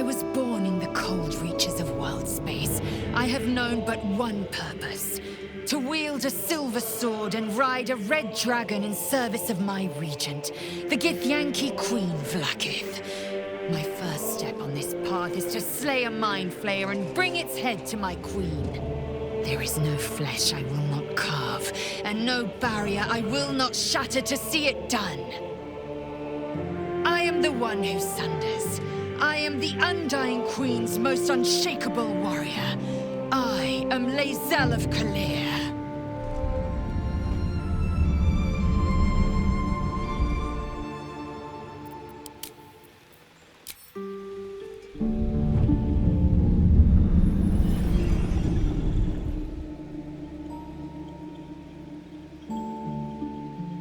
I was born in the cold reaches of world space, I have known but one purpose. To wield a silver sword and ride a red dragon in service of my regent, the Githyanki Queen Vlaakith. My first step on this path is to slay a mind flayer and bring its head to my queen. There is no flesh I will not carve, and no barrier I will not shatter to see it done. I am the one who sunders. I am the Undying Queen's most unshakable warrior. I am Lae'zel of Kalir.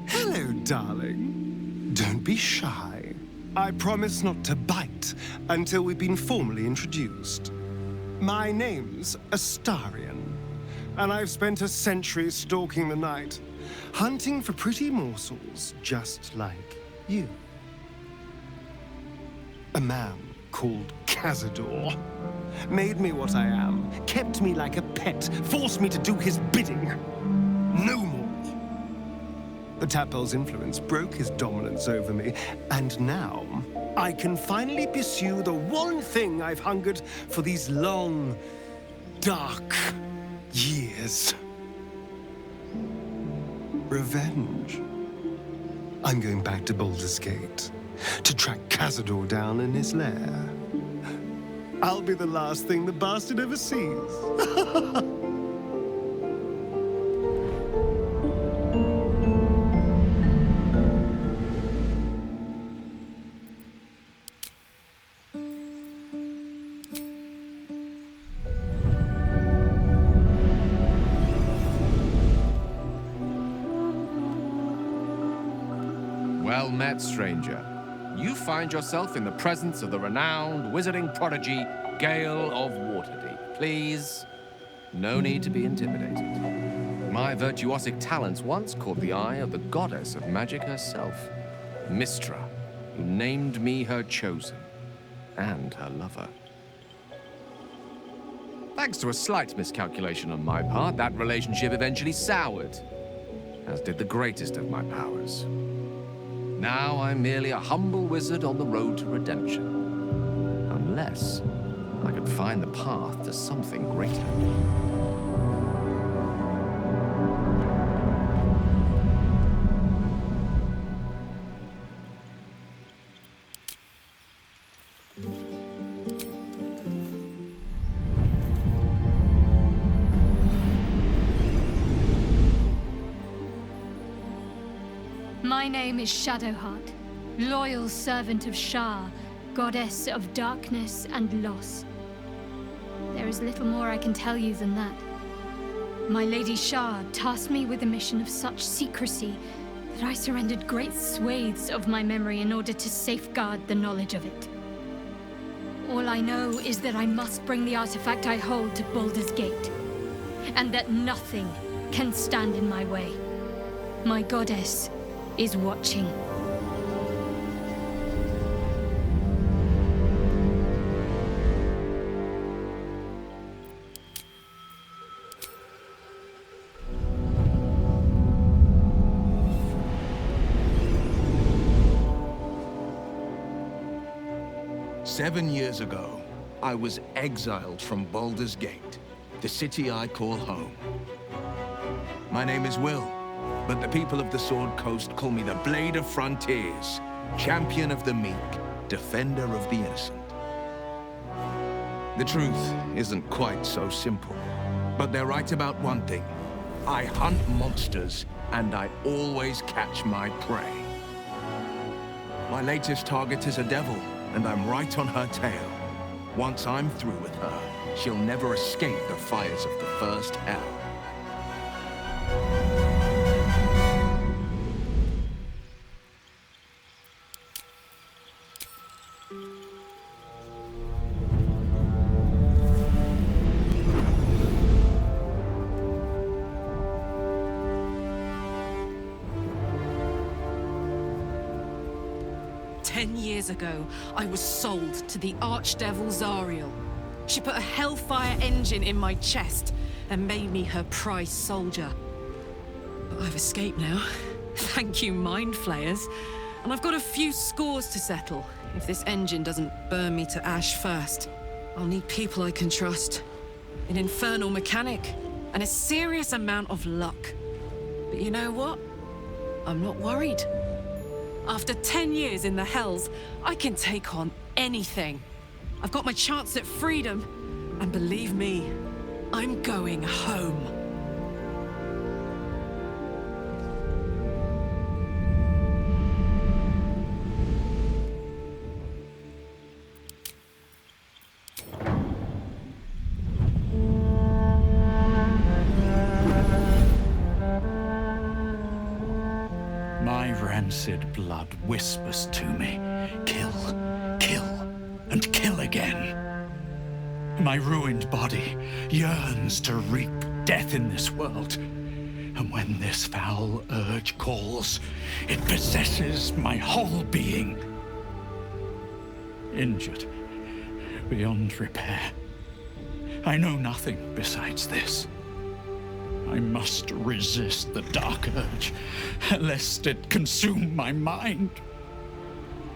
Hello, darling. Don't be shy. I promise not to bite until we've been formally introduced. My name's Astarion, and I've spent a century stalking the night, hunting for pretty morsels just like you. A man called Cazador made me what I am, kept me like a pet, forced me to do his bidding. No more. The Tadpole's influence broke his dominance over me, and now I can finally pursue the one thing I've hungered for these long, dark years. Revenge. I'm going back to Baldur's Gate to track Cazador down in his lair. I'll be the last thing the bastard ever sees. Well met, stranger. You find yourself in the presence of the renowned wizarding prodigy, Gale of Waterdeep. Please, no need to be intimidated. My virtuosic talents once caught the eye of the goddess of magic herself, Mystra, who named me her chosen, and her lover. Thanks to a slight miscalculation on my part, that relationship eventually soured, as did the greatest of my powers. Now I'm merely a humble wizard on the road to redemption. Unless I could find the path to something greater. My name is Shadowheart, loyal servant of Shah, goddess of darkness and loss. There is little more I can tell you than that. My Lady Shah tasked me with a mission of such secrecy that I surrendered great swathes of my memory in order to safeguard the knowledge of it. All I know is that I must bring the artifact I hold to Baldur's Gate, and that nothing can stand in my way. My goddess is watching. "7 years ago, I was exiled from Baldur's Gate, the city I call home. My name is Will, but the people of the Sword Coast call me the Blade of Frontiers, champion of the meek, defender of the innocent. The truth isn't quite so simple, but they're right about one thing. I hunt monsters, and I always catch my prey. My latest target is a devil, and I'm right on her tail. Once I'm through with her, she'll never escape the fires of the first hell." 10 years ago, I was sold to the Archdevil Zariel. She put a Hellfire engine in my chest and made me her prize soldier. But I've escaped now. Thank you, Mind Flayers. And I've got a few scores to settle. If this engine doesn't burn me to ash first, I'll need people I can trust. An infernal mechanic, and a serious amount of luck. But you know what? I'm not worried. After 10 years in the Hells, I can take on anything. I've got my chance at freedom, and believe me, I'm going home. My rancid blood whispers to me, kill, kill, and kill again. My ruined body yearns to reap death in this world. And when this foul urge calls, it possesses my whole being. Injured beyond repair. I know nothing besides this. I must resist the dark urge, lest it consume my mind.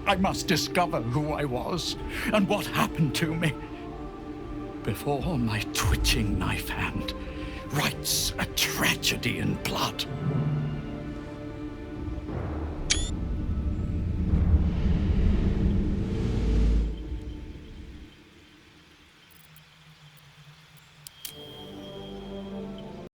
I must discover who I was and what happened to me before my twitching knife hand writes a tragedy in blood.